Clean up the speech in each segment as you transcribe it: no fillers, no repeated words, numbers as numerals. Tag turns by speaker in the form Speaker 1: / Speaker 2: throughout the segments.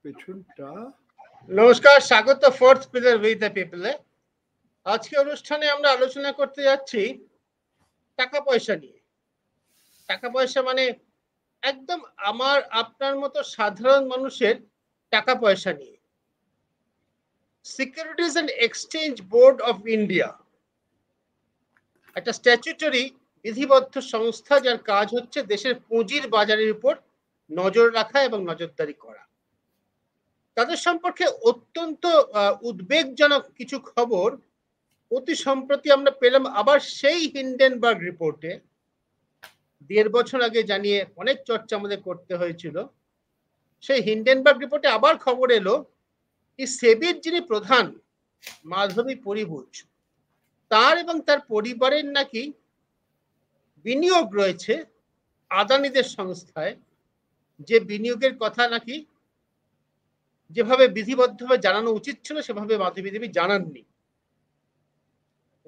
Speaker 1: পেছনটা।
Speaker 2: নমস্কার, স্বাগত ফোর্থ পিলার উইথ দ্য পিপলে। আজকে অনুষ্ঠানে আমরা আলোচনা করতে যাচ্ছি টাকা পয়সা নিয়ে। টাকা পয়সা মানে একদম আমার আপনার মতো সাধারণ মানুষের টাকা পয়সা নিয়ে। Securities and exchange board of India একটা স্ট্যাচুটরি বিধিবদ্ধ সংস্থা, যার কাজ হচ্ছে দেশের পুঁজির বাজারের উপর নজর রাখা এবং নজরদারি করা। তাদের সম্পর্কে অত্যন্ত উদ্বেগজনক কিছু খবর অতি সম্প্রতি আমরা পেলাম, আবার সেই হিন্ডেনবার্গ রিপোর্টে। 1.5 বছর আগে জানিয়ে অনেক চর্চা আমাদের করতে হয়েছিল। সেই হিন্ডেনবার্গ রিপোর্টে আবার খবর এলো এই সেবির যিনি প্রধান মাধবী পরিভূজ, তার এবং তার পরিবারের নাকি বিনিয়োগ রয়েছে আদানিদের সংস্থায়, যে বিনিয়োগের কথা নাকি যেভাবে বিধিবদ্ধভাবে জানানো উচিত ছিল সেভাবে মাধবী দেবী জানাননি।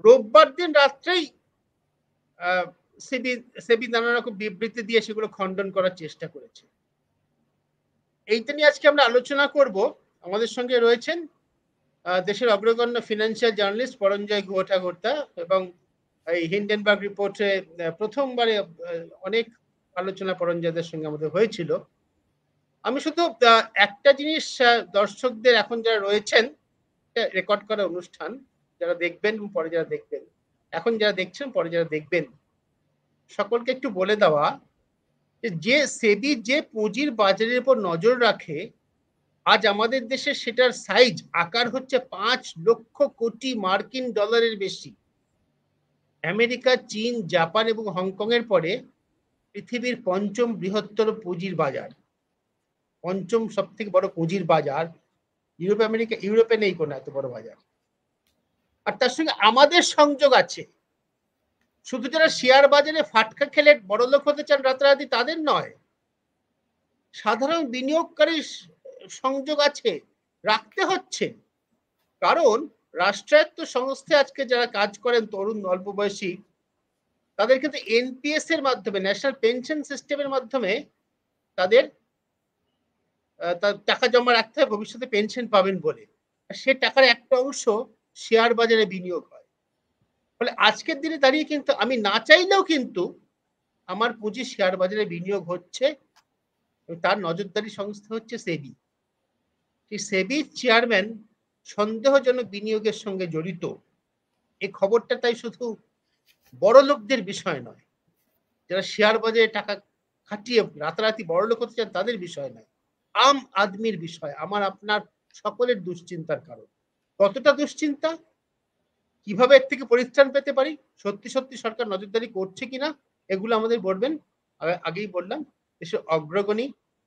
Speaker 2: রোববার দিন রাত্রেই সেবি নানা রকম বিবৃতি দিয়ে সেগুলো খণ্ডন করার চেষ্টা করেছে। এইটা নিয়ে আজকে আমরা আলোচনা করব। আমাদের সঙ্গে রয়েছেন দেশের অগ্রগণ্য ফিনান্সিয়াল জার্নালিস্ট পরঞ্জয় গুহঠাকুরতা, এবং এই হিন্ডেনবার্গ রিপোর্টে প্রথমবারে অনেক আলোচনা পরঞ্জয়দের সঙ্গে আমাদের হয়েছিল। আমি শুধু একটা জিনিস দর্শকদের, এখন যারা রয়েছেন, রেকর্ড করা অনুষ্ঠান, যারা দেখবেন পরে যারা দেখবেন, এখন যারা দেখছেন পরে যারা দেখবেন, সকলকে একটু বলে দেওয়া যে সেবি যে পুঁজির বাজারের উপর নজর রাখে, আজ আমাদের দেশে সেটার সাইজ আকার হচ্ছে 5 লক্ষ কোটি মার্কিন ডলারের বেশি। আমেরিকা, চীন, জাপান এবং হংকং এর পরে পৃথিবীর 5ম বৃহত্তর পুঁজির বাজার, 5ম সব থেকে বড় পুঁজির বাজার। ইউরোপে নেই কোনো এত বড় বাজার। আর তার সঙ্গে আমাদের সংযোগ আছে। শুধু যারা শেয়ার বাজারে ফাটকা খেলে বড়লোক হতে চান রাতারাতি তাদের নয়, সাধারণ বিনিয়োগকারী সংযোগ আছে, রাখতে হচ্ছে। কারণ রাষ্ট্রায়ত্ত সংস্থায় আজকে যারা কাজ করেন, তরুণ অল্প বয়সী, তাদের কিন্তু এনপিএস এর মাধ্যমে, ন্যাশনাল পেনশন সিস্টেমের মাধ্যমে তাদের টাকা জমা রাখতে হয় ভবিষ্যতে পেনশন পাবেন বলে। সে টাকার একটা অংশ শেয়ার বাজারে বিনিয়োগ হয়। ফলে আজকের দিনে দাঁড়িয়ে কিন্তু আমি না চাইলেও কিন্তু আমার পুঁজি শেয়ার বাজারে বিনিয়োগ হচ্ছে। তার নজরদারি সংস্থা হচ্ছে সেবি। সেই সেবির চেয়ারম্যান সন্দেহজনক বিনিয়োগের সঙ্গে জড়িত। এই খবরটা তাই শুধু বড় লোকদের বিষয় নয়, যারা শেয়ার বাজারে টাকা খাটিয়ে রাতারাতি বড় লোক হতে চান তাদের বিষয় নয়, আম আদমির বিষয়, আমার আপনার সকলের দুশ্চিন্তার কারণ। কতটা দুশ্চিন্তা, কিভাবে এর থেকে পরিত্রাণ পেতে পারি, সত্যি সত্যি সরকার নজরদারি করছে কিনা, এগুলো আমাদের বলবেন। আগেই বললাম, দেশের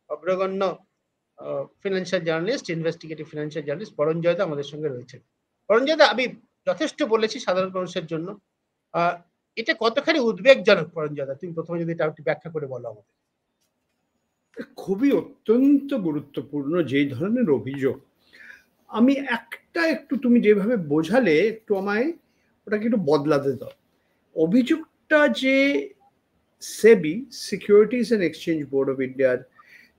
Speaker 2: অগ্রগণ্য financial journalist, investigative financial journalist পরঞ্জয়দা আমাদের সঙ্গে রয়েছেন। পরঞ্জয়দা, আমি যথেষ্ট বলেছি সাধারণ মানুষের জন্য, এটা কতখানি উদ্বেগজনক পরঞ্জয়দা, তুমি প্রথমে যদি এটা একটু ব্যাখ্যা করে বলো আমাদের।
Speaker 1: খুবই অত্যন্ত গুরুত্বপূর্ণ যে ধরনের অভিযোগ। আমি একটু তুমি যেভাবে বোঝালে একটু আমায় ওটাকে একটু বদলাতে দাও। অভিযোগটা যে SEBI, securities and exchange board of ইন্ডিয়ার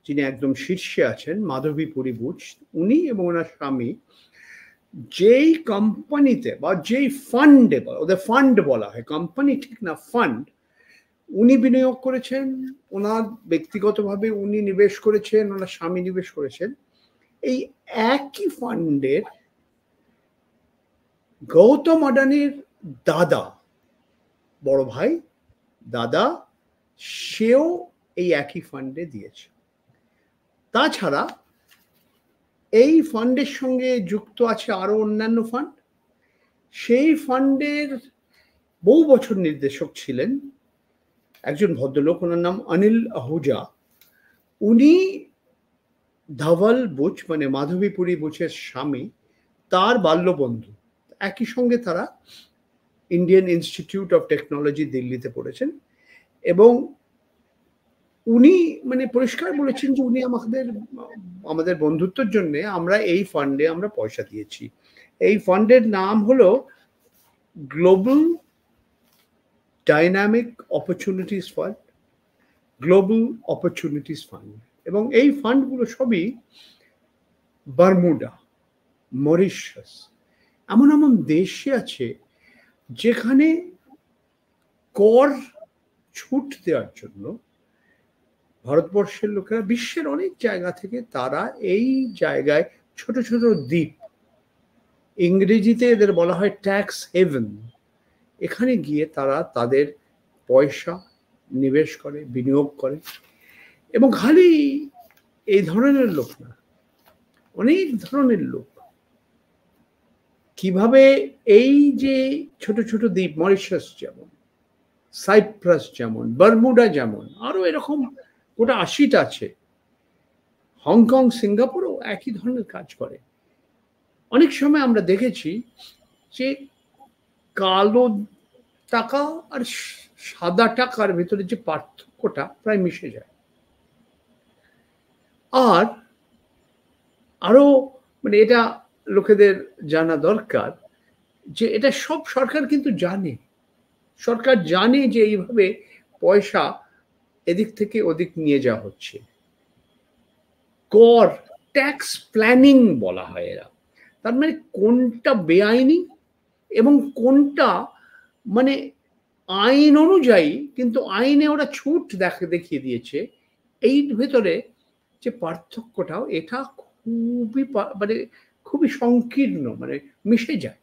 Speaker 1: যিনি একদম শীর্ষে আছেন, মাধবী পরিভূজ, উনি এবং ওনার স্বামী যেই কোম্পানিতে বা যেই ফান্ডে, ওদের ফান্ড বলা হয়, কোম্পানি ঠিক না, ফান্ড, উনি বিনিয়োগ করেছেন, ওনার ব্যক্তিগতভাবে উনি নিবেশ করেছেন, ওনার স্বামী নিবেশ করেছেন, এই একই ফান্ডের গৌতম আদানির দাদা, বড় ভাই, দাদা, সেও এই একই ফান্ডে দিয়েছে। তাছাড়া এই ফান্ডের সঙ্গে যুক্ত আছে আরো অন্যান্য ফান্ড। সেই ফান্ডের বহু বছর নির্দেশক ছিলেন একজন ভদ্রলোক, ওনার নাম অনিল আহুজা। উনি ধাওয়াল বুচ, মানে মাধবী পরিভূজের স্বামী, তার বাল্যবন্ধু। একই সঙ্গে তারা ইন্ডিয়ান ইনস্টিটিউট অফ টেকনোলজি দিল্লিতে পড়েছেন, এবং উনি মানে পরিষ্কার বলেছেন যে উনি আমাদের বন্ধুত্বের জন্য আমরা এই ফান্ডে আমরা পয়সা দিয়েছি। এই ফান্ডের নাম হলো global dynamic opportunities fund, global opportunities fund. এবং এই ফান্ডগুলো সবই বারমুডা, মরিশাস, এমন এমন দেশে আছে যেখানে কর ছুট দেওয়ার জন্য ভারতবর্ষের লোকেরা বিশ্বের অনেক জায়গা থেকে তারা এই জায়গায় ছোট ছোট দ্বীপ, ইংরেজিতে এদের বলা হয় ট্যাক্স হেভেন, এখানে গিয়ে তারা তাদের পয়সা নিবেশ করে, বিনিয়োগ করে। এবং খালি এই ধরনের লোক না, অনেক ধরনের লোক কিভাবে এই যে ছোট ছোট দ্বীপ, মরিশাস যেমন, সাইপ্রাস যেমন, বারমুডা যেমন, আরো এরকম গোটা 80টা আছে, হংকং, সিঙ্গাপুরও একই ধরনের কাজ করে। অনেক সময় আমরা দেখেছি যে কালো টাকা আর সাদা টাকার ভিতরে যে পার্থক্যটা প্রায় মিশে যায়। আর আরো মানে এটা লোকেদের জানা দরকার যে এটা সব সরকার কিন্তু জানে, সরকার জানে যে এইভাবে পয়সা এদিক থেকে ওদিক নিয়ে যাওয়া হচ্ছে। কর, ট্যাক্স প্ল্যানিং বলা হয় এরা। তার মানে কোনটা বেআইনি এবং কোনটা মানে আইন অনুযায়ী, কিন্তু আইনে ওরা ছুট দেখিয়ে দিয়েছে। এই ভেতরে যে পার্থক্যটাও এটা খুবই মানে খুবই সংকীর্ণ, মানে মিশে যায়।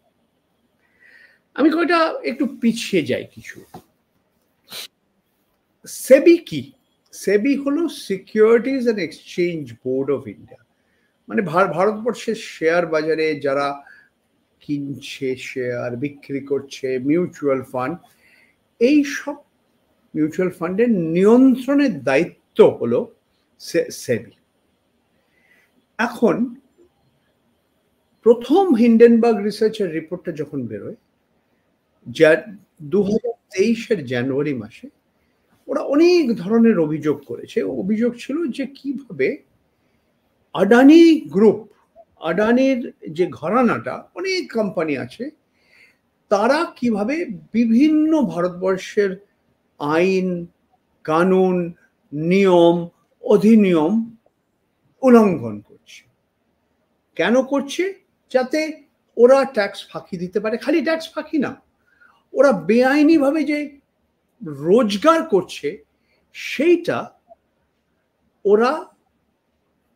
Speaker 1: আমি কয়টা একটু পিছিয়ে যাই কিছু। সেবি কি? সেবি হলো securities and exchange board of India. মানে ভারতবর্ষের শেয়ার বাজারে যারা কিনছে, শেয়ার বিক্রি করছে, মিউচুয়াল ফান্ড, এই সব মিউচুয়াল ফান্ডের নিয়ন্ত্রণের দায়িত্ব হলো সেবি। এখন প্রথম হিন্ডেনবার্গ রিসার্চের রিপোর্টটা যখন বেরোয়, যা 2023-এর জানুয়ারি মাসে, ওরা অনেক ধরনের অভিযোগ করেছে। অভিযোগ ছিল যে কিভাবে আদানি গ্রুপ, আদানির যে ঘরানাটা, অনেক কোম্পানি আছে, তারা কিভাবে বিভিন্ন ভারতবর্ষের আইন কানুন, নিয়ম, অধিনিয়ম উল্লঙ্ঘন করছে। কেন করছে? যাতে ওরা ট্যাক্স ফাঁকি দিতে পারে। খালি ট্যাক্স ফাঁকি না, ওরা বেআইনিভাবে যে রোজগার করছে সেইটা ওরা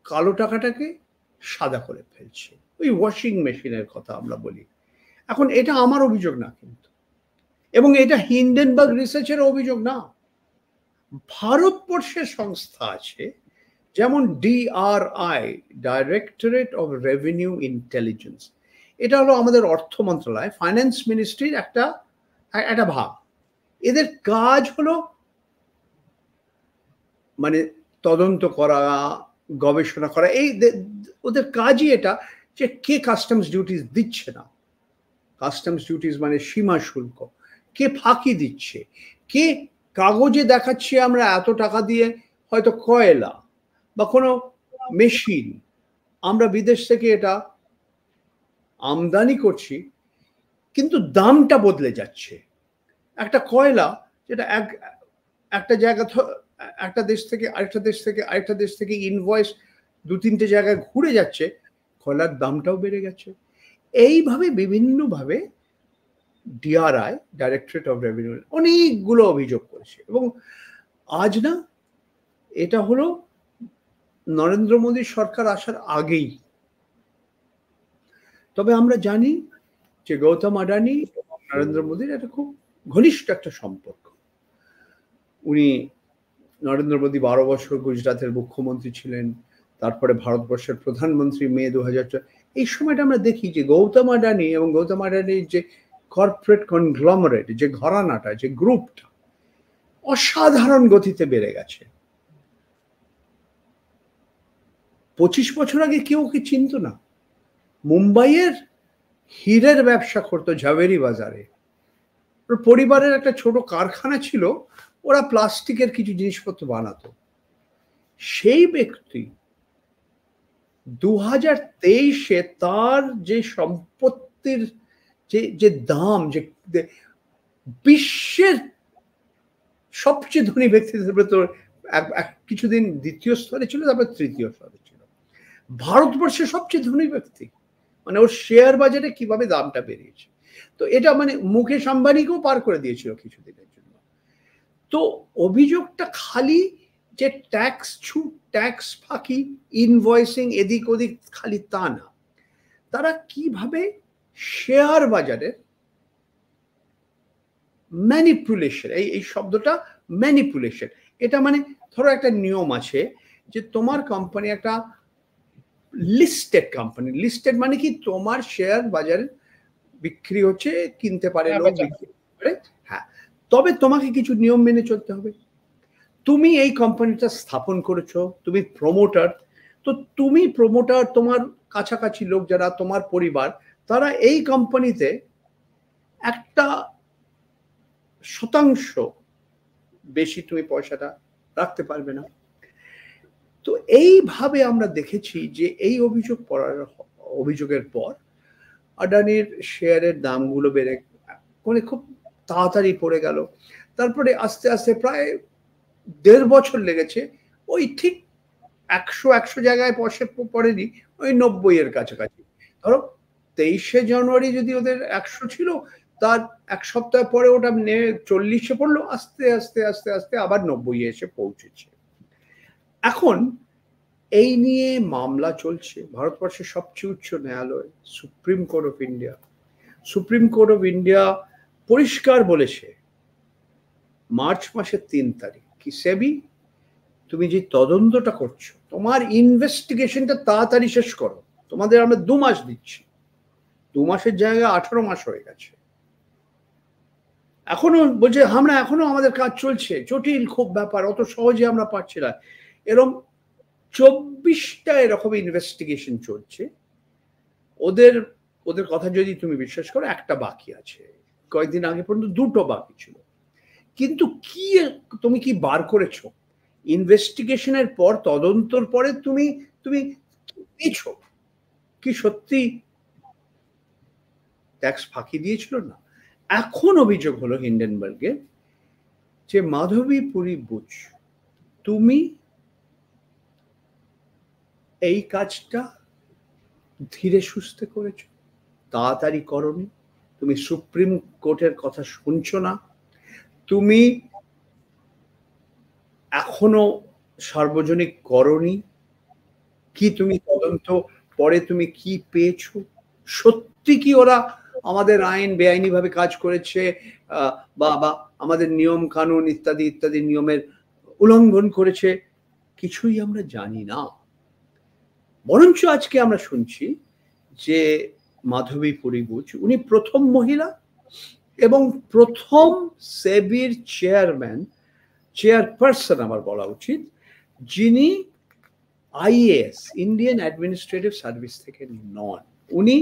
Speaker 1: কালো টাকাটাকে সাদা করে ফেলছে। ওই ওয়াশিং মেশিনের কথা আমরা বলি। এখন এটা আমার অভিযোগ না কিন্তু, এবং এটা হিন্ডেনবার্গ রিসার্চের অভিযোগ না। ভারতবর্ষের সংস্থা আছে যেমন ডিআরআই, ডাইরেক্টরেট অফ রেভিনিউ ইন্টেলিজেন্স, এটা হলো আমাদের অর্থ মন্ত্রণালয়, ফাইন্যান্স মিনিস্ট্রির একটা ভাগ। এদের কাজ হলো মানে তদন্ত করা, গবেষণা করা। এই ওদের কাজই এটা যে কে কাস্টমস ডিউটিস দিচ্ছে না, কাস্টমস ডিউটিস মানে সীমা শুল্ক, কে ফাঁকি দিচ্ছে, কে কাগজে দেখাচ্ছে আমরা এত টাকা দিয়ে হয়তো কয়লা বা কোনো মেশিন আমরা বিদেশ থেকে এটা আমদানি করছি, কিন্তু দামটা বদলে যাচ্ছে। একটা কয়লা যেটা একটা জায়গা, একটা দেশ থেকে আরেকটা দেশ থেকে আরেকটা দেশ থেকে ইনভয়েস 2-3টে জায়গায় ঘুরে যাচ্ছে, কয়লার দামটাও বেড়ে গেছে। এইভাবে বিভিন্নভাবে ডিআরআই, ডাইরেক্টরেট অফ রেভিনিউ, অনেকগুলো অভিযোগ করেছে। এবং আজ না, এটা হলো নরেন্দ্র মোদী সরকার আসার আগেই। তবে আমরা জানি যে গৌতম আদানি এবং নরেন্দ্র মোদীর একটা খুব ঘনিষ্ঠ একটা সম্পর্ক। উনি, নরেন্দ্র মোদী 12 বছর গুজরাটের মুখ্যমন্ত্রী ছিলেন, তারপরে ভারতবর্ষের প্রধানমন্ত্রী মে 2004। এই সময়টা আমরা দেখি যে গৌতম আদানি এবং গৌতম আদানির যে কর্পোরেট কনগ্লমারেট, যে ঘরানাটা, যে গ্রুপটা অসাধারণ গতিতে বেড়ে গেছে। 25 বছর আগে কেউ ওকে চিনত না। মুম্বাইয়ের হীরের ব্যবসা করতো ঝাভেরি বাজারে, ওর পরিবারের একটা ছোট কারখানা ছিল, ওরা প্লাস্টিকের কিছু জিনিসপত্র বানাতো। সেই ব্যক্তি 2023-এ তার যে সম্পত্তির যে দাম, যে বিশ্বের সবচেয়ে ধনী ব্যক্তিদের ভেতর কিছুদিন দ্বিতীয় স্তরে ছিল, তারপর তৃতীয় স্তরে ছিল। ভারতবর্ষের সবচেয়ে ধনী ব্যক্তি, মানে ওর শেয়ার বাজারে কিভাবে দামটা বেরিয়েছে। তো এটা মানে মুকেশ আম্বানিকেও পার করে দিয়েছিল কিছুদিনের জন্য। তো অভিযোগটা খালি যে ট্যাক্স ছুট, ট্যাক্স ফাঁকি, ইনভয়েসিং এদিক ওদিক খালি তা না, তারা কিভাবে শেয়ার বাজারে ম্যানিপুলেশন, এই শব্দটা ম্যানিপুলেশন, এটা মানে ধরো একটা নিয়ম আছে যে তোমার কোম্পানি একটা লিস্টেড কোম্পানি, লিস্টেড মানে কি তোমার শেয়ার বাজারে বিক্রি হচ্ছে, কিনতে পারে লোক, বিক্রি করে, হ্যাঁ, তবে তোমাকে কিছু নিয়ম মেনে চলতে হবে। তুমি এই কোম্পানিটা স্থাপন করেছো, তুমি প্রমোটার, তো তুমি প্রমোটার, তোমার কাছাকাছি লোক যারা তোমার পরিবার, তারা এই কোম্পানিতে একটা শতাংশ বেশি তুমি পয়সাটা রাখতে পারবে না। তো এইভাবে আমরা দেখেছি যে এই অভিযোগের পর আদানির শেয়ারের দামগুলো বেড়ে মানে খুব তাড়াতাড়ি পড়ে গেল। তারপরে আস্তে আস্তে প্রায় 1.5 বছর লেগেছে, ওই ঠিক 100 জায়গায় পড়েনি, ওই 90 এর কাছাকাছি। ধরো 23শে জানুয়ারি যদি ওদের 100 ছিল, তার এক সপ্তাহ পরে ওটা 40-এ পড়লো, আস্তে আস্তে আস্তে আস্তে আবার 90 এসে পৌঁছেছে। এখন এই নিয়ে মামলা চলছে ভারতবর্ষের সবচেয়ে উচ্চ ন্যায়ালয়, supreme court of India. Supreme court of India পরিষ্কার বলেছে মার্চ মাসের 3 তারিখ কি সেবি, তুমি যে তদন্তটা করছো, তোমার ইনভেস্টিগেশনটা তাড়াতাড়ি শেষ করো, তোমাদের আমরা 2 মাস দিচ্ছি। 2 মাসের জায়গায় 18 মাস হয়ে গেছে। এখনো বলছে আমরা এখনো আমাদের কাজ চলছে, জটিল খুব ব্যাপার, অত সহজে আমরা পারছি না। এরকম 24টা এরকম ইনভেস্টিগেশন চলছে। ওদের কথা যদি তুমি বিশ্বাস করো, একটা বাকি আছে, কয়েকদিন আগে পর্যন্ত 2টো বাকি ছিল। কিন্তু কি তুমি কি বার করেছো ইনভেস্টিগেশনের পর, তদন্তর পরে তুমি পেয়েছো কি সত্যি ট্যাক্স ফাঁকি দিয়েছিল না? এখন অভিযোগ হলো হিন্ডেনবার্গের যে মাধবীপুরী বুচ, তুমি এই কাজটা ধীরে সুস্থে করেছো, তাড়াতাড়ি করনি, তুমি সুপ্রিম কোর্টের কথা শুনছো না, তুমি এখনো সার্বজনিক করনি কি, তুমি তদন্ত পরে তুমি কি পেয়েছো, সত্যি কি ওরা আমাদের আইন বেআইনি ভাবে কাজ করেছে বা আমাদের নিয়ম কানুন ইত্যাদি ইত্যাদি নিয়মের উল্লঙ্ঘন করেছে, কিছুই আমরা জানি না। বরঞ্চ আজকে আমরা শুনছি যে মাধবীপুরী বুচ, উনি প্রথম মহিলা এবং প্রথম সেবির চেয়ারপারসন আমার বলা উচিত, যিনি আইএএস ইন্ডিয়ান অ্যাডমিনিস্ট্রেটিভ সার্ভিস থেকে নন। উনি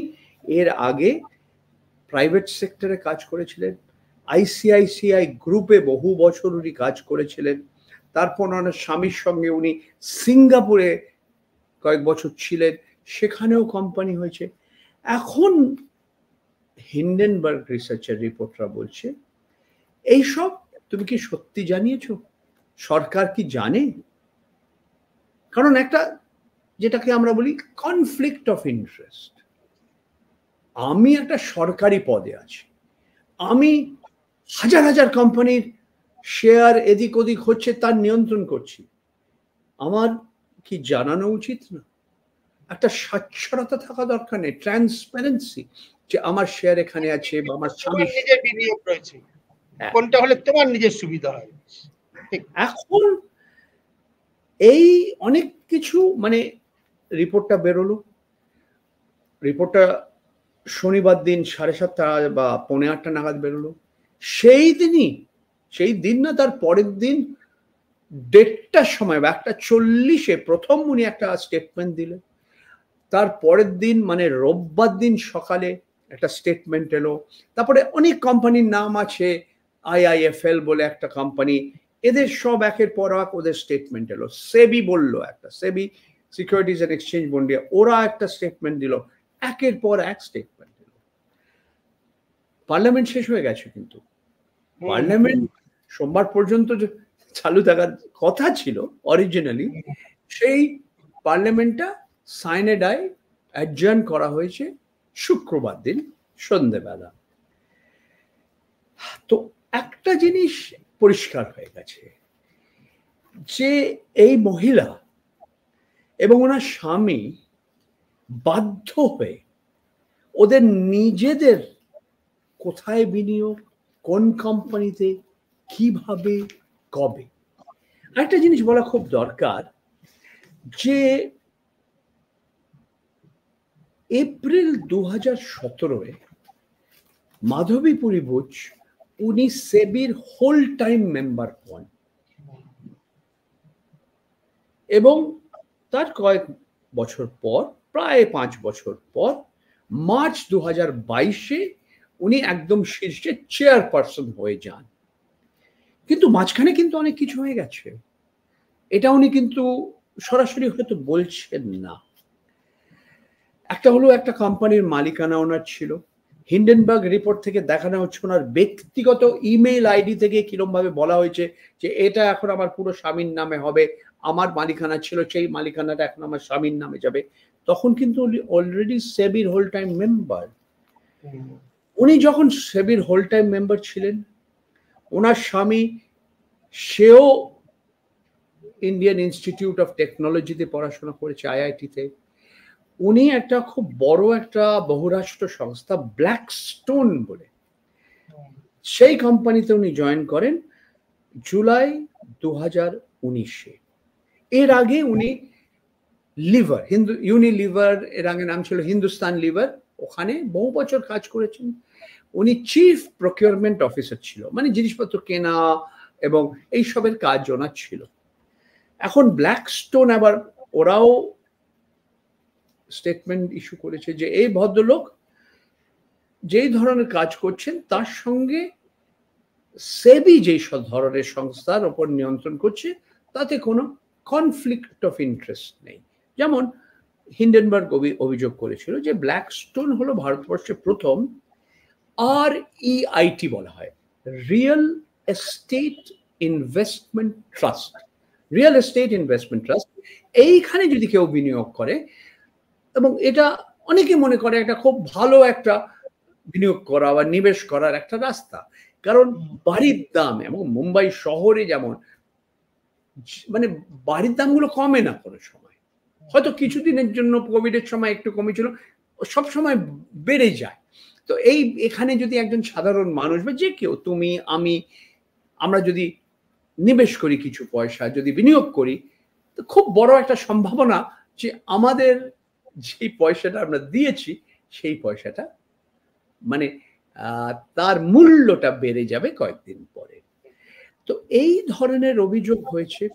Speaker 1: এর আগে প্রাইভেট সেক্টরে কাজ করেছিলেন, আইসিআইসিআই গ্রুপে বহু বছর উনি কাজ করেছিলেন, তারপর ওনার স্বামীর সঙ্গে উনি সিঙ্গাপুরে কয়েক বছর ছিলেন, সেখানেও কোম্পানি হয়েছে। এখন হিন্ডেনবার্গ রিসার্চের রিপোর্টরা বলছে এইসব তুমি কি সত্যি জানিয়েছো? সরকার কি জানে? কারণ একটা যেটাকে আমরা বলি কনফ্লিক্ট অফ ইন্টারেস্ট, আমি একটা সরকারি পদে আছি, আমি হাজার হাজার কোম্পানির শেয়ার এদিক ওদিক হচ্ছে তার নিয়ন্ত্রণ করছি, আমার কি জানানো উচিত না? একটা স্বচ্ছতা থাকা দরকার নেই, ট্রান্সপারেন্সি, যে আমার শেয়ার এখানে আছে বা আমার স্বামী
Speaker 2: নিজের বিনিয়োগ রয়েছে, কোনটা হলে তোমার নিজের সুবিধা হয়।
Speaker 1: এখন এই অনেক কিছু মানে রিপোর্টটা বেরোলো, রিপোর্টটা শনিবার দিন 7:30 বা 7:45 নাগাদ বেরোলো। সেই দিন না, তার পরের দিন 1:30টার সময় বা 1:40-এ প্রথম উনি একটা স্টেটমেন্ট দিলেন। তার পরের দিন মানে রোববার দিন সকালে একটা স্টেটমেন্ট এলো। তারপরে অনেক কোম্পানির নাম আছে, IIFL বলে একটা কোম্পানি, এদের সব একের পর এক ওদের স্টেটমেন্ট এলো। সেবি বললো একটা, সেবি সিকিউরিটিজ অ্যান্ড এক্সচেঞ্জ বোর্ড, ওরা একটা স্টেটমেন্ট দিল, একের পর এক স্টেটমেন্ট দিল। পার্লামেন্ট শেষ হয়ে গেছে, কিন্তু পার্লামেন্ট সোমবার পর্যন্ত চালু থাকার কথা ছিল অরিজিনালি, সেই পার্লামেন্টটা সাইনেডায় অ্যাডজার্ন করা হয়েছে শুক্রবার দিন সন্ধ্যেবেলা। তো একটা জিনিস পরিষ্কার হয়ে গেছে যে এই মহিলা এবং ওনার স্বামী বাধ্য হয়ে ওদের নিজেদের কোথায় বিনিয়োগ, কোন কোম্পানিতে, কিভাবে, কবে, একটা জিনিস বলা খুব দরকার যে এপ্রিল 2017 মাধবীপুরী বুচ উনি সেবির হোল টাইম মেম্বার হন এবং তার কয়েক বছর পর, প্রায় 5 বছর পর, মার্চ 2022 উনি একদম শীর্ষে চেয়ারপারসন হয়ে যান। কিন্তু মাঝখানে কিন্তু অনেক কিছু হয়ে গেছে, এটা উনি কিন্তু সরাসরি হয়তো বলছেন না। একটা হলো একটা কোম্পানির মালিকানা ওনার ছিল, হিন্ডেনবার্গ রিপোর্ট থেকে দেখানো হচ্ছে ওনার ব্যক্তিগত ইমেইল আইডি থেকে কিরকম ভাবে বলা হয়েছে যে এটা এখন আমার পুরো স্বামীর নামে হবে, আমার মালিকানা ছিল সেই মালিকানাটা এখন আমার স্বামীর নামে যাবে। তখন কিন্তু অলরেডি সেবির হোল টাইম মেম্বার। উনি যখন সেবির হোল টাইম মেম্বার ছিলেন, ওনার স্বামী সেও ইন্ডিয়ান ইনস্টিটিউট অফ টেকনোলজিতে পড়াশোনা করেছে, আইআইটিতে। উনি একটা খুব বড় একটা বহুরাষ্ট্র সংস্থা ব্ল্যাকস্টোন বলে, সেই কোম্পানিতে উনি জয়েন করেন জুলাই 2019। এর আগে উনি লিভার, ইউনিলিভার, এর আগে নাম ছিল হিন্দুস্তান লিভার, ওখানে বহু বছর কাজ করেছেন। উনি চিফ প্রকিউরমেন্ট অফিসার ছিল, মানে জিনিসপত্র কেনা এবং এইসবের কাজ ওনার ছিল। এখন ব্ল্যাকস্টোন আবার ওরাও স্টেটমেন্ট ইস্যু করেছে যে এই ভদ্রলোক যেই ধরনের কাজ করছেন তার সঙ্গে সেবি যেই সব ধরনের সংস্থার ওপর নিয়ন্ত্রণ করছে তাতে কোনো কনফ্লিক্ট অফ ইন্টারেস্ট নেই। যেমন হিন্ডেনবার্গ অভিযোগ করেছিল যে ব্ল্যাকস্টোন হলো ভারতবর্ষে প্রথম REIT বলা হয়, real estate investment trust, real estate investment trust. এইখানে যদি কেউ বিনিয়োগ করে, এবং এটা অনেকে মনে করে একটা খুব ভালো একটা বিনিয়োগ করা বা নিবেশ করার একটা রাস্তা, কারণ বাড়ির দাম, এবং মুম্বাই শহরে যেমন মানে বাড়ির দামগুলো কমে না কোনো সময়, হয়তো কিছুদিনের জন্য কোভিডের সময় একটু কমেছিল, সব সময় বেড়ে যায়। তো এখানে যদি একজন সাধারণ মানুষ বা যে কেউ, তুমি আমি, আমরা যদি নিবেশ করি কিছু পয়সা, যদি বিনিয়োগ করি, তো খুব বড় একটা সম্ভাবনা যে আমাদের যেই পয়সাটা আমরা দিয়েছি সেই পয়সাটা মানে তার মূল্যটা বেড়ে যাবে কয়েকদিন পরে। তো এই ধরনের অভিযোগ হয়েছে।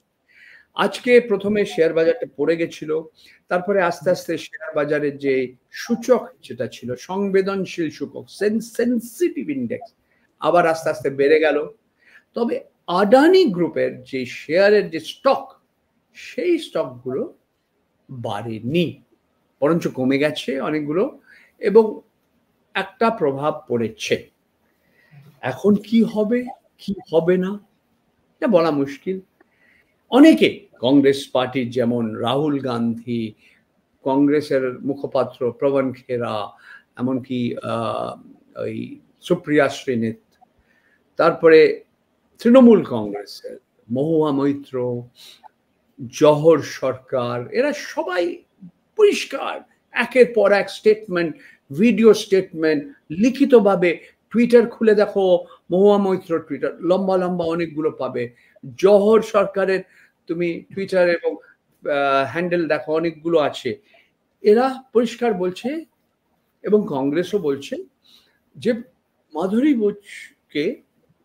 Speaker 1: আজকে প্রথমে শেয়ার বাজারটা পড়ে গেছিল, তারপরে আস্তে আস্তে শেয়ার বাজারের যে সূচক যেটা ছিল সংবেদনশীল সূচক, সেন্সিটিভ ইন্ডেক্স, আবার আস্তে আস্তে বেড়ে গেল। তবে আদানি গ্রুপের যে শেয়ারের যে স্টক, সেই স্টকগুলো বাড়েনি, বরঞ্চ কমে গেছে অনেকগুলো, এবং একটা প্রভাব পড়েছে। এখন কি হবে কি হবে না এটা বলা মুশকিল। অনেকে কংগ্রেস পার্টির, যেমন রাহুল গান্ধী, কংগ্রেসের মুখপাত্র প্রবণ খেরা, এমনকি ওই সুপ্রিয়া শ্রীনিত, তারপরে তৃণমূল কংগ্রেসের মহুয়া মৈত্র, জহর সরকার, এরা সবাই পরিষ্কার একের পর এক স্টেটমেন্ট, ভিডিও স্টেটমেন্ট, লিখিতভাবে, টুইটার খুলে দেখো মহুয়া মৈত্র টুইটার লম্বা লম্বা অনেকগুলো পাবে, জহর সরকারের তুমি টুইটার এবং হ্যান্ডেল দেখো অনেকগুলো আছে। এরা পরিষ্কার বলছে, এবং কংগ্রেসও বলছে যে মাধুরী বুচকে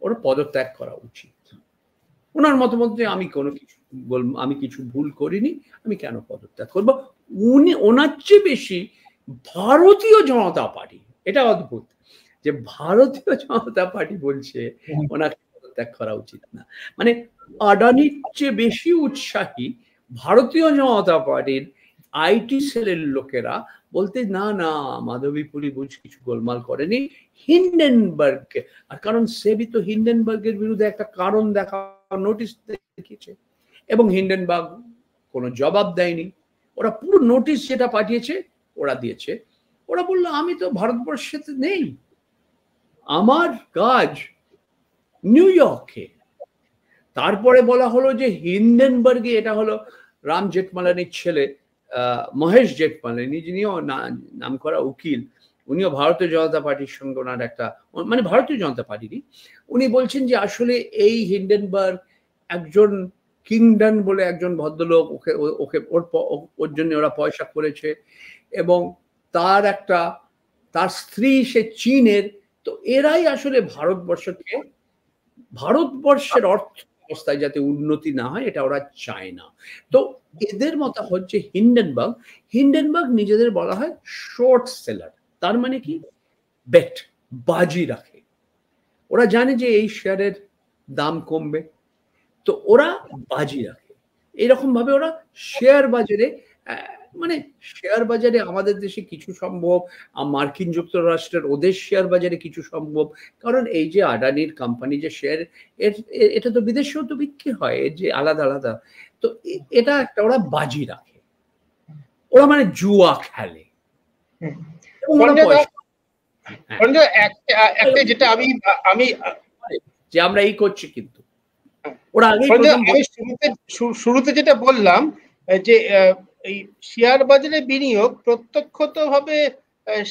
Speaker 1: ওরা পদত্যাগ করা উচিত। ওনার মতামতে আমি কিছু ভুল করিনি, আমি কেন পদত্যাগ করব। ওনার চেয়ে বেশি ভারতীয় জনতা পার্টি, এটা অদ্ভুত যে ভারতীয় জনতা পার্টি বলছে ওনাকে পদত্যাগ করা উচিত না। মানে আদানির চেয়ে বেশি উৎসাহী ভারতীয় জনতা পার্টির আইটি সেলের লোকেরা বলতে, না না, মাধবীপুরী বুচ কিছু গোলমাল করেনি, হিন্ডেনবার্গ, আর কারণ সেবি তো হিন্ডেনবার্গের বিরুদ্ধে একটা কারণ দেখা নোটিশ দেখিয়েছে, এবং হিন্ডেনবার্গ কোনো জবাব দেয়নি। ওরা পুরো নোটিশ যেটা পাঠিয়েছে ওরা দিয়েছে। ওরা বললো আমি তো ভারতবর্ষেতে নেই, আমার কাজ নিউ ইয়র্কে। তারপরে বলা হলো যে হিন্ডেনবার্গে, এটা হলো রাম জেঠমালানির ছেলে মহেশ জেঠমালানি, যিনিও নাম করা উকিল, উনিও ভারতীয় জনতা পার্টির সঙ্গে ওনার একটা, মানে ভারতীয় জনতা পার্টিরই, উনি বলছেন যে আসলে এই হিন্ডেনবার্গ একজন কিংডন বলে একজন ভদ্রলোক, ওকে ওকে ওর জন্য ওরা পয়সা করেছে, এবং তার স্ত্রী সে চীনের, তো এরাই আসলে ভারতবর্ষের অর্থ ব্যবস্থায় যাতে উন্নতি না হয় এটা ওরা চায় না। তো এদের মত হচ্ছে হিন্ডেনবার্গ নিজেদের বলা হয় শর্ট সেলার। তার মানে কি, বেট, বাজি রাখে। ওরা জানে যে এই শেয়ারের দাম কমবে, তো ওরা বাজি রাখে। এরকম ভাবে ওরা শেয়ার বাজারে, মানে শেয়ার বাজারে আমাদের দেশে কিছু সম্ভব, মার্কিন যুক্তরাষ্ট্রের ওদের শেয়ার বাজারে কিছু সম্ভব, কারণ এই যে আদানির কোম্পানি যে শেয়ার, এটা তো বিদেশেও তো বিক্রি হয়, এর যে আলাদা আলাদা, তো এটা একটা ওরা বাজি রাখে, ওরা মানে জুয়া খেলে।
Speaker 2: যেটা আমি
Speaker 1: যে আমরা এই করছি, কিন্তু
Speaker 2: ওরা আগে শুরুতে যেটা বললাম যে এই শেয়ার বাজারে বিনিয়োগ প্রত্যক্ষভাবে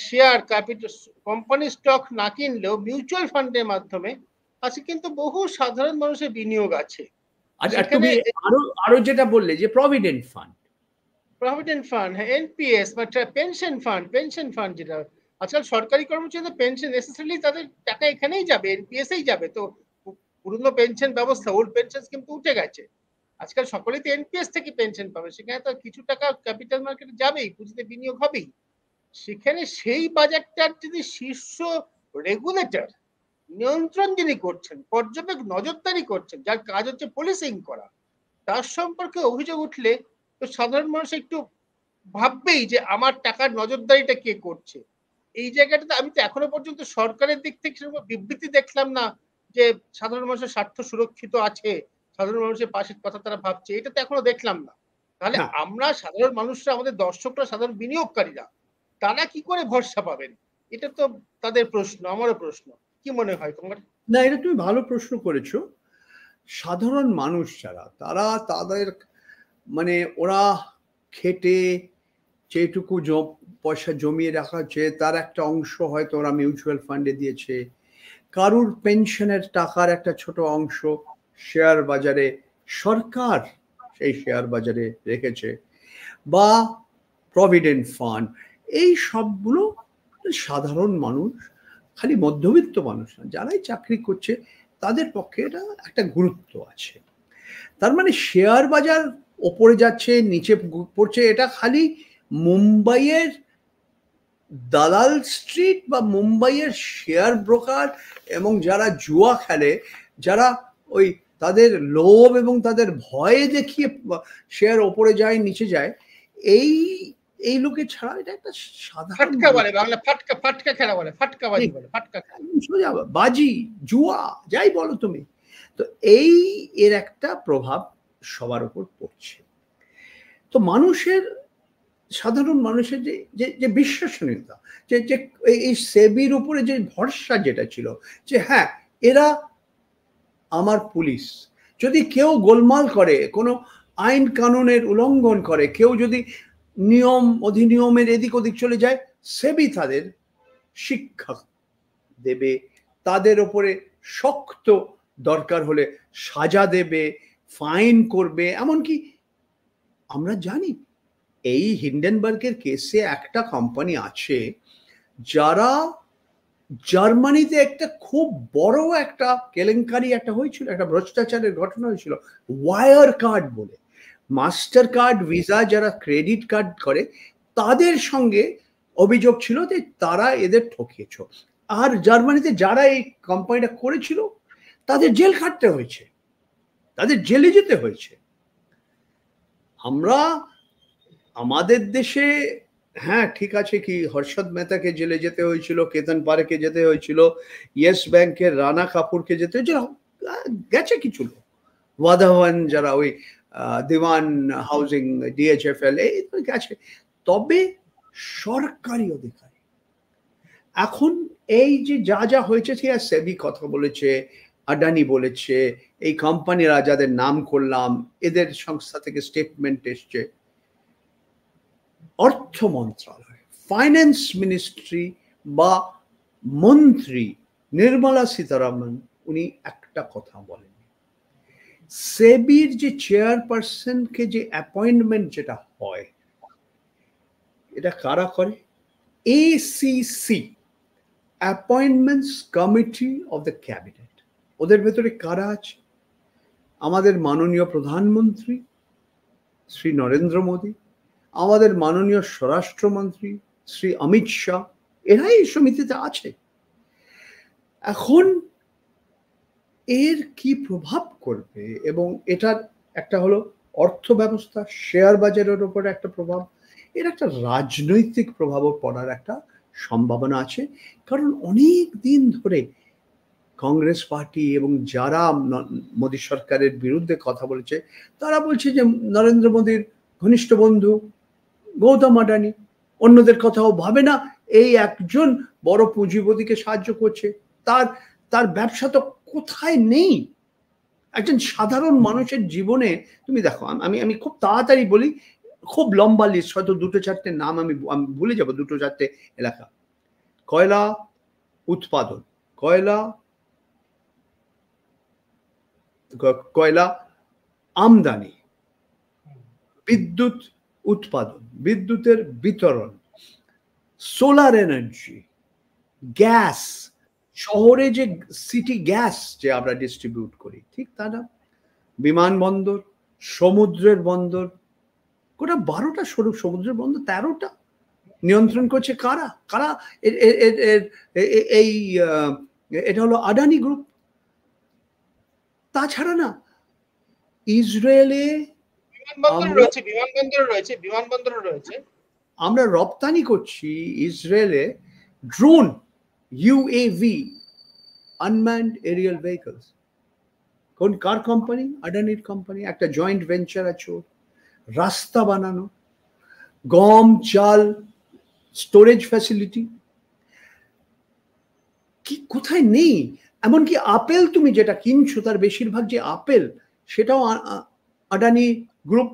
Speaker 2: শেয়ার ক্যাপিটাল কোম্পানি স্টক না কিনলেও মিউচুয়াল ফান্ডের মাধ্যমে আছে, কিন্তু বহু সাধারণ মানুষের বিনিয়োগ আছে।
Speaker 1: আচ্ছা, তুমি আরো যেটা বললে যে প্রভিডেন্ট ফান্ড,
Speaker 2: হ্যাঁ, এনপিএস বা পেনশন ফান্ড যেটা আজকাল সরকারি কর্মচারীদের পেনশন নেসেসারিলি তাদের টাকা এখানেই যাবে, এনপিএসেই যাবে। তো পুরনো পেনশন ব্যবস্থা, ওল্ড পেনশন কিন্তু উঠে গেছে, আজকাল সকলেই তো এনপিএস থেকে পেনশন পাবে, সেখানে তো কিছু টাকা ক্যাপিটাল মার্কেটে যাবেই, পুঁজিতে বিনিয়োগ হবেই। সেখানে সেই বাজারটার যদি শীর্ষ রেগুলেটর, নিয়ন্ত্রণ যিনি করছেন, পর্যবেক্ষক নজরদারি করছেন, যার কাজ হচ্ছে পলিসিং করা, তার সম্পর্কে অভিযোগ উঠলে তো সাধারণ মানুষ একটু ভাববেই যে আমার টাকার নজরদারিটা কে করছে। এই জায়গাটাতে আমি তো এখনো পর্যন্ত সরকারের দিক থেকে সেরকম বিবৃতি দেখলাম না যে সাধারণ মানুষের স্বার্থ সুরক্ষিত আছে, সাধারণ মানুষের পাশের কথা তারা ভাবছে, এটা তো এখনো দেখলাম না। তাহলে আমরা সাধারণ মানুষরা, আমাদের দর্শকরা, সাধারণ বিনিয়োগকারীরা, তারা কি করে ভরসা পাবেন? এটা তো তাদের প্রশ্ন, আমারও প্রশ্ন। কি মনে হয় তোমার?
Speaker 1: না, এটা তুমি ভালো প্রশ্ন করেছো। সাধারণ মানুষ যারা, তারা তাদের মানে ওরা খেটে যেটুকু পয়সা জমিয়ে রাখা হচ্ছে তার একটা অংশ হয়তো ওরা মিউচুয়াল ফান্ডে দিয়েছে, কারুর পেনশনের টাকার একটা ছোট অংশ শেয়ার বাজারে সরকার সেই শেয়ার বাজারে রেখেছে, বা প্রভিডেন্ট ফান্ড, এই সবগুলো সাধারণ মানুষ, খালি মধ্যবিত্ত মানুষ না, যারাই চাকরি করছে তাদের পক্ষে এটা একটা গুরুত্ব আছে। তার মানে শেয়ার বাজার ওপরে যাচ্ছে নিচে পড়ছে, এটা খালি মুম্বাইয়ের দালাল স্ট্রিট বা মুম্বাইয়ের শেয়ার ব্রোকার এবং যারা জুয়া খেলে, যারা ওই তাদের লোভ এবং তাদের ভয় দেখিয়ে শেয়ার ওপরে যায় নিচে যায়, এই লোকে ছাড়া এটা একটা সাধারণ
Speaker 2: ফাটকা খেলা বলে,
Speaker 1: বাজি, জুয়া, যাই বলো তুমি। তো এর একটা প্রভাব সবার উপর পড়ছে। তো সাধারণ মানুষের যে বিশ্বাসনীয়তা, যে এই সেবির উপরে যে ভরসা যেটা ছিল, যে হ্যাঁ এরা আমার পুলিশ, যদি কেউ গোলমাল করে, কোনো আইন কানুনের উল্লঙ্ঘন করে, কেউ যদি নিয়ম অধিনিয়মের এদিক ওদিক চলে যায়, সেবি তাদের শিক্ষা দেবে, তাদের ওপরে শক্ত দরকার হলে সাজা দেবে, ফাইন করবে। এমনকি আমরা জানি এই হিন্ডেনবার্গের কেসে একটা কোম্পানি আছে যারা জার্মানিতে একটা খুব বড় একটা কেলেঙ্কারি একটা হয়েছিল, একটা ভ্রষ্টাচারের ঘটনা হয়েছিল, ওয়ার কার্ড বলে। মাস্টার কার্ড, ভিসা, যারা ক্রেডিট কার্ড করে তাদের সঙ্গে অভিযোগ ছিল যে তারা এদের ঠকিয়েছ, আর জার্মানিতে যারা এই কোম্পানিটা করেছিল তাদের জেল খাটতে হয়েছে, তাদের জেলে যেতে হয়েছে। আমাদের দেশে হ্যাঁ ঠিক আছে, কি হর্ষদ মেহতাকে জেলে যেতে হয়েছিল, কেতন পারেকে যেতে হয়েছিল, ইয়েস ব্যাংকের রানা কাপুরকে যেতে হয়েছিল, গেছে কিছু লোক, ওয়াধাওয়ান যারা ওই দিওয়ান হাউজিং, ডিএইচএফএল এই গেছে, তবে সরকারি অধিকারী। এখন এই যে যা যা হয়েছে, সে সেবি কথা বলেছে, আদানি বলেছে, এই কোম্পানিরা যাদের নাম করলাম এদের সংস্থা থেকে স্টেটমেন্ট এসছে, অর্থ মন্ত্রণালয়, ফাইন্যান্স মিনিস্ট্রি বা মন্ত্রী নির্মলা সীতারামন উনি একটা কথা বলেন, সেবির যে চেয়ারপারসনকে যে অ্যাপয়েন্টমেন্ট যেটা হয় এটা কারা করে? ACC, appointments committee of the cabinet. ওদের ভেতরে কারা আছে? আমাদের মাননীয় প্রধানমন্ত্রী শ্রী নরেন্দ্র মোদী, আমাদের মাননীয় স্বরাষ্ট্রমন্ত্রী শ্রী অমিত শাহ, এরাই এই সমিতিতে আছে। এখন এর কি প্রভাব করবে, এবং এটার একটা হলো অর্থ ব্যবস্থা, শেয়ার বাজারের উপরে একটা প্রভাব, এর একটা রাজনৈতিক প্রভাবও পড়ার একটা সম্ভাবনা আছে। কারণ অনেক দিন ধরে কংগ্রেস পার্টি এবং যারা মোদী সরকারের বিরুদ্ধে কথা বলেছে তারা বলছে যে নরেন্দ্র মোদীর ঘনিষ্ঠ বন্ধু গৌতম আদানি অন্যদের কথাও ভাবে না, এই একজন বড় পুঁজিপতিকে সাহায্য করছে, তার ব্যবসা তো কোথায় নেই। একজন সাধারণ মানুষের জীবনে তুমি দেখো, আমি খুব তাড়াতাড়ি বলি, খুব লম্বা লিস্ট, হয়তো দুটো চারটে নাম আমি ভুলে যাবো, দুটো চারটে এলাকা। কয়লা উৎপাদন, কয়লা আমদানি, বিদ্যুৎ উৎপাদন, বিদ্যুতের বিতরণ, সোলার এনার্জি, গ্যাস, শহরে যে সিটি গ্যাস যে আমরা ডিস্ট্রিবিউট করি, ঠিক তা না, বিমানবন্দর, সমুদ্রের বন্দর, গোটা 12টা সমুদ্রের বন্দর, 13টা নিয়ন্ত্রণ করছে কারা? এই এটা হলো আদানি গ্রুপ। তাছাড়া না, ইসরায়েলে
Speaker 2: বিমানবন্দর রয়েছে,
Speaker 1: আমরা রপ্তানি করছি ইসরায়েলে drone, UAV, unmanned Arial vehicles. কোন কার কোম্পানি? আদানির কোম্পানি। একটা জয়েন্ট ভেঞ্চার আছে, রাস্তা বানানো, গম চাল স্টোরেজ ফ্যাসিলিটি, কি কোথায় নেই? এমনকি আপেল তুমি যেটা কিনছো তার বেশিরভাগ যে আপেল সেটাও আদানি গ্রুপ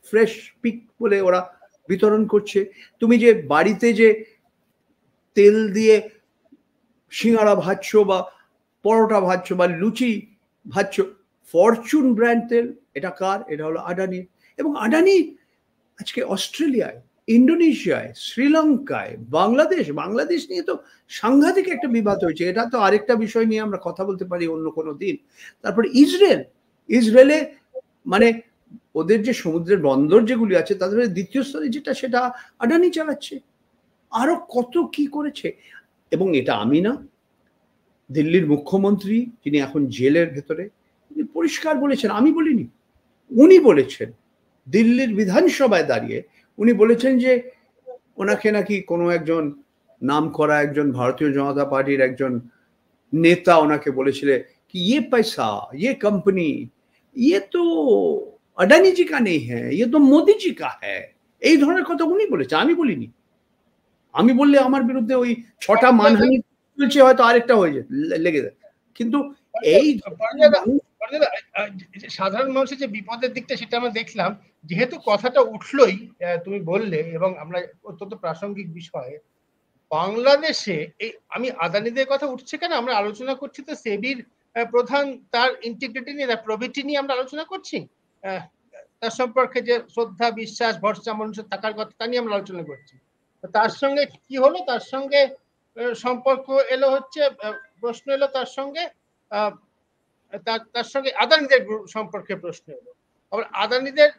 Speaker 1: ফ্রেশ পিক বলে ওরা বিতরণ করছে। তুমি যে বাড়িতে যে তেল দিয়ে সিঙ্গারা ভাজছো বা পরোটা ভাজছো বা লুচি ভাজছো, ফরচুন ব্র্যান্ড তেল, এটা কার? এটা হলো আদানি। এবং আদানি আজকে অস্ট্রেলিয়ায়, ইন্দোনেশিয়ায়, শ্রীলঙ্কায়, বাংলাদেশ নিয়ে তো সাংঘাতিক একটা বিবাদ হয়েছে, এটা তো আরেকটা বিষয় নিয়ে আমরা কথা বলতে পারি অন্য কোনো দিন। তারপরে ইসরায়েলে মানে ওদের যে সমুদ্রের বন্দর যেগুলি আছে তাদের দ্বিতীয় স্তরে যেটা, সেটা আদানি চালাচ্ছে। আরো কত কি করেছে। এবং এটা আমি না, দিল্লির মুখ্যমন্ত্রী যিনি এখন জেলের ভেতরে, উনি পরিষ্কার বলেছেন, আমি বলিনি, উনি বলেছেন, দিল্লির বিধানসভায় দাঁড়িয়ে উনি বলেছেন যে ওনাকে নাকি কোনো একজন নাম করা একজন ভারতীয় জনতা পার্টির একজন নেতা ওনাকে বলেছিলেন কি ये पैसा, ये कंपनी, ये तो अडानी जी का नहीं है, ये तो मोदी जी का है। এই ধরনের কথা উনি বলেছে, আমি বলিনি। আমি বললে আমার বিরুদ্ধে ওই 6টা মানহানি চলছে, হয়তো আরেকটা হয়ে যায়, লেগে যায়। কিন্তু এই
Speaker 2: সাধারণ মানুষের যে বিপদের দিকটা সেটা আমরা দেখলাম, যেহেতু কথাটা উঠলোই তুমি বললে, এবং আমরা অত্যন্ত প্রাসঙ্গিক বিষয় বাংলাদেশে এই, আমি আদানিদের কথা উঠছে কেন আমরা আলোচনা করছি, তো সেবির প্রধান তার ইন্টিগ্রিটি নিয়ে, তার প্রভিটি নিয়ে আমরা আলোচনা করছি, তার সম্পর্কে যে শ্রদ্ধা, বিশ্বাস, ভরসা মানুষের থাকার কথা তা নিয়ে আমরা আলোচনা করছি। তার সঙ্গে কি হলো, তার সঙ্গে সম্পর্ক এলো হচ্ছে, প্রশ্ন এলো তার সঙ্গে আদানিদের সম্পর্কে প্রশ্ন এলো। আবার আদানিদের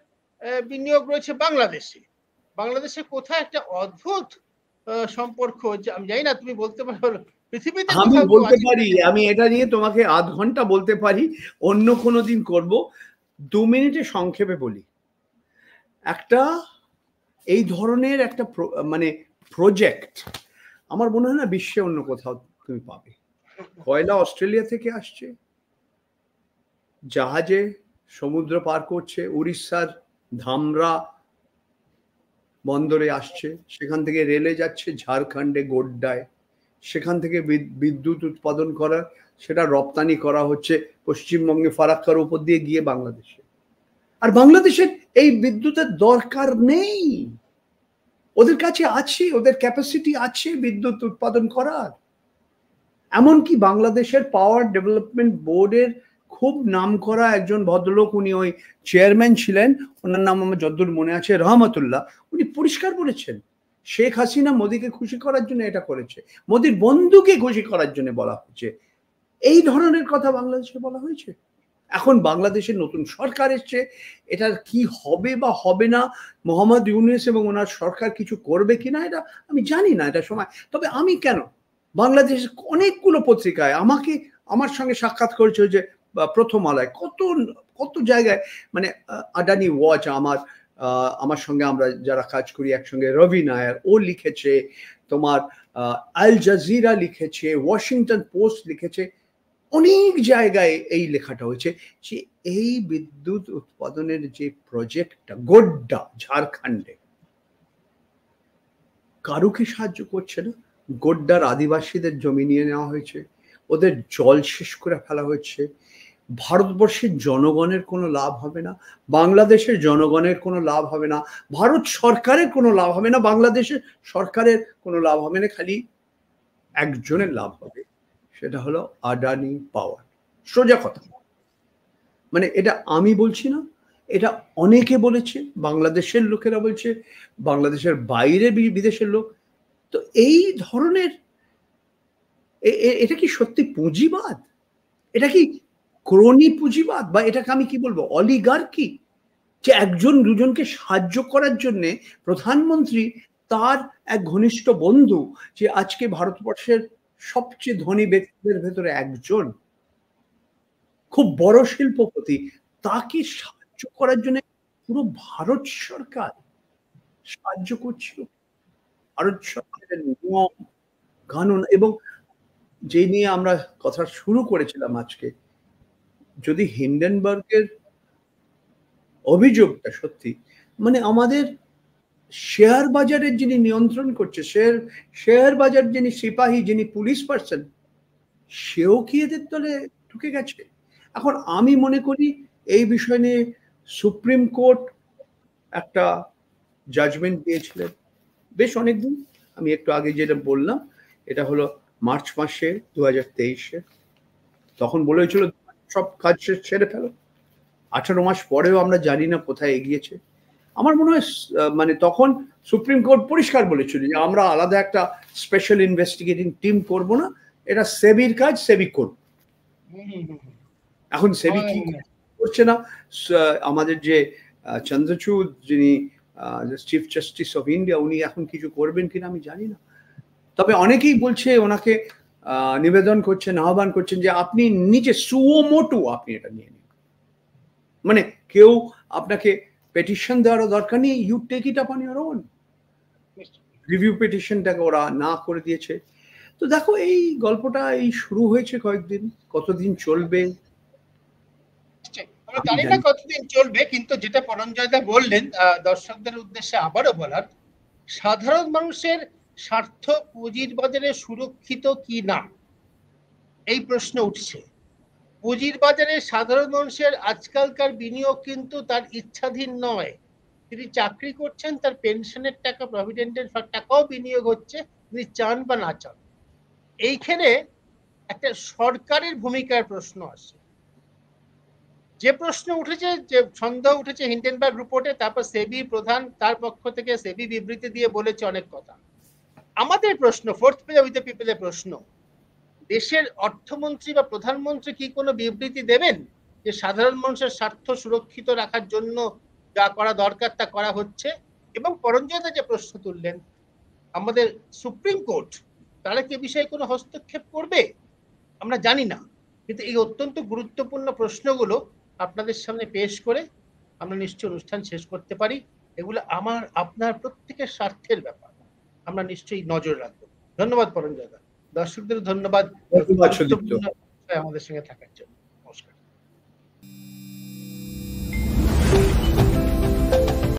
Speaker 2: বিনিয়োগ রয়েছে বাংলাদেশে কোথায় একটা অদ্ভুত সম্পর্ক, আমি জানি না, তুমি বলতে পারো পৃথিবীতে?
Speaker 1: আমি বলতে পারি, আমি এটা নিয়ে তোমাকে আধ ঘন্টা বলতে পারি, অন্য কোনো দিন করব। 2 মিনিটে সংক্ষেপে বলি। একটা এই ধরনের একটা মানে প্রজেক্ট আমার মনে হয় না বিশ্বে অন্য কোথাও তুমি পাবে। কয়লা অস্ট্রেলিয়া থেকে আসছে, জাহাজে সমুদ্র পার করছে, উড়িষ্যার ধামরা বন্দরে আসছে, সেখান থেকে রেলে যাচ্ছে ঝাড়খণ্ডে গোড্ডায়, সেখান থেকে বিদ্যুৎ উৎপাদন করা, সেটা রপ্তানি করা হচ্ছে পশ্চিমবঙ্গে ফারাক্কার উপর দিয়ে গিয়ে বাংলাদেশে। আর বাংলাদেশের এই বিদ্যুতের দরকার নেই, ওদের কাছে আছে, ওদের ক্যাপাসিটি আছে বিদ্যুৎ উৎপাদন করার। এমনকি বাংলাদেশের পাওয়ার ডেভেলপমেন্ট বোর্ডের খুব নামকরা একজন ভদ্রলোক, উনি ওই চেয়ারম্যান ছিলেন, ওনার নাম আমার যতদূর মনে আছে রহমতুল্লাহ, উনি পরিষ্কার বলেছেন শেখ হাসিনা মোদিকে খুশি করার জন্য এটা করেছে, মোদির বন্ধুকে খুশি করার জন্য বলা হচ্ছে, এই ধরনের কথা বাংলাদেশে বলা হয়েছে। এখন বাংলাদেশের নতুন সরকার এসছে, এটার কি হবে বা হবে না, মোহাম্মদ ইউনূস এবং ওনার সরকার কিছু করবে কিনা এটা আমি জানি না, এটা সময়। তবে আমি কেন, বাংলাদেশের অনেকগুলো পত্রিকায় আমাকে, আমার সঙ্গে সাক্ষাৎ করেছে যে প্রথম আলোয়, কত কত জায়গায়, মানে আদানি ওয়াচ, আমার সঙ্গে আমরা যারা কাজ করি একসঙ্গে, রবি নায়ার ও লিখেছে, তোমার আল জাজিরা লিখেছে, ওয়াশিংটন পোস্ট লিখেছে, অনেক জায়গায় এই লেখাটা হয়েছে যে এই বিদ্যুৎ উৎপাদনের যে প্রজেক্টটা গোড্ডা ঝাড়খণ্ডে, কারুকে সাহায্য করছে না। গোড্ডার আদিবাসীদের জমি নিয়ে নেওয়া হয়েছে, ওদের জল শেষ করে ফেলা হয়েছে। ভারতবর্ষের জনগণের কোনো লাভ হবে না, বাংলাদেশের জনগণের কোনো লাভ হবে না, ভারত সরকারের কোনো লাভ হবে না, বাংলাদেশের সরকারের কোনো লাভ হবে না, খালি একজনের লাভ হবে, সেটা হলো আদানি পাওয়ার। সোজা কথা, মানে এটা আমি বলছি না, এটা অনেকে বলেছে, বাংলাদেশের লোকেরা বলছে, বাংলাদেশের বাইরে বিদেশের লোক। তো এই ধরনের, এটা কি সত্যি পুঁজিবাদ? এটা কি ক্রোনি পুঁজিবাদ, বা এটাকে আমি কি বলবো, অলিগার্কি? যে একজন দুজনকে সাহায্য করার জন্য প্রধানমন্ত্রী তার এক ঘনিষ্ঠ বন্ধু, যে আজকে ভারতবর্ষের সবচেয়ে ধনী ব্যক্তিদের ভেতরে একজন, খুব বড় শিল্পপতি, তাকে সাহায্য করার জন্য পুরো ভারত সরকার সাহায্য করছিল। ভারত সরকারের নিয়ম কানুন, এবং যে নিয়ে আমরা কথা শুরু করেছিলাম আজকে, যদি হিন্ডেনবার্গের অভিযোগটা সত্যি, মানে আমাদের শেয়ার বাজারের যিনি নিয়ন্ত্রণ করছে, শেয়ার বাজার যিনি সিপাহী, যিনি পুলিশ পার্সন, সেও কি এদের দলে ঢুকে গেছে? এখন আমি মনে করি এই বিষয় নিয়ে সুপ্রিম কোর্ট একটা জাজমেন্ট দিয়েছিলেন বেশ অনেকদিন, আমি একটু আগে যেটা বললাম, এটা হলো মার্চ মাসে 2023-এ, তখন বলেছিল সব কাজ ছেড়ে ফেলো। 18 মাস পরেও আমরা জানি না কোথায় এগিয়েছে। আমার মনে হয় মানে তখন সুপ্রিম কোর্ট পরিষ্কার বলেছিল যে আমরা আলাদা একটা স্পেশাল ইনভেস্টিগেটিং টিম করব না, এটা সেবির কাজ, সেবি করবে। এখন সেবি কি করছে না, আমাদের যে চন্দ্রচূড় যিনি চিফ জাস্টিস অফ ইন্ডিয়া, উনি এখন কিছু করবেন কিনা আমি জানি না। তবে অনেকেই বলছে, ওনাকে নিবেদন করছেন, আহ্বান করছেন যে আপনি নিজে সুমোটো আপনি এটা নিয়ে নিন, মানে কেউ আপনাকে পেটিশন দেওয়ার দরকার নেই, you take it up on your own. Review পেটিশনটাকে ওরা না করে দিয়েছে। তো দেখো, এই গল্পটা এই শুরু হয়েছে কয়েকদিন, কতদিন চলবে
Speaker 2: আমরা জানি না কতদিন চলবে, কিন্তু যেটা পরঞ্জয়দা বললেন দর্শকদের উদ্দেশ্যে আবারও বলার, সাধারণ মানুষের স্বার্থ পুঁজির বাজারে সুরক্ষিত কি না এই প্রশ্ন উঠছে। পুঁজির বাজারে সাধারণ মানুষের আজকালকার বিনিয়োগ কিন্তু তার ইচ্ছাধীন নয়, তিনি চাকরি করছেন, তার পেনশনের টাকা, প্রভিডেন্টের টাকাও বিনিয়োগ হচ্ছে, তিনি চান বা না চান। এইখানে একটা সরকারের ভূমিকার প্রশ্ন আসে। যে প্রশ্ন উঠেছে, যে সন্দেহ উঠেছে হিন্ডেনবার্গ রিপোর্টে, তারপর সেবি প্রধান তার পক্ষ থেকে সেবি বিবৃতি দিয়ে বলেছে অনেক কথা। আমাদের প্রশ্ন, ফোর্থ পেজ উইথ দ্য পিপলের প্রশ্ন, দেশের অর্থমন্ত্রী বা প্রধানমন্ত্রী কি কোনো বিবৃতি দেবেন যে সাধারণ মানুষের স্বার্থ সুরক্ষিত রাখার জন্য যা করা দরকার তা করা হচ্ছে? এবং পরঞ্জয়দা যে প্রশ্ন তুললেন, আমাদের সুপ্রিম কোর্ট তারা কি বিষয়ে কোনো হস্তক্ষেপ করবে? আমরা জানি না, কিন্তু এই অত্যন্ত গুরুত্বপূর্ণ প্রশ্নগুলো আপনাদের সামনে পেশ করে আমরা নিশ্চয়ই অনুষ্ঠান শেষ করতে পারি। এগুলো আমার আপনার প্রত্যেকের স্বার্থের ব্যাপার, আমরা নিশ্চয়ই নজর রাখবো। ধন্যবাদ পরঞ্জয়দা, দর্শকদের ধন্যবাদ আমাদের সঙ্গে থাকার জন্য।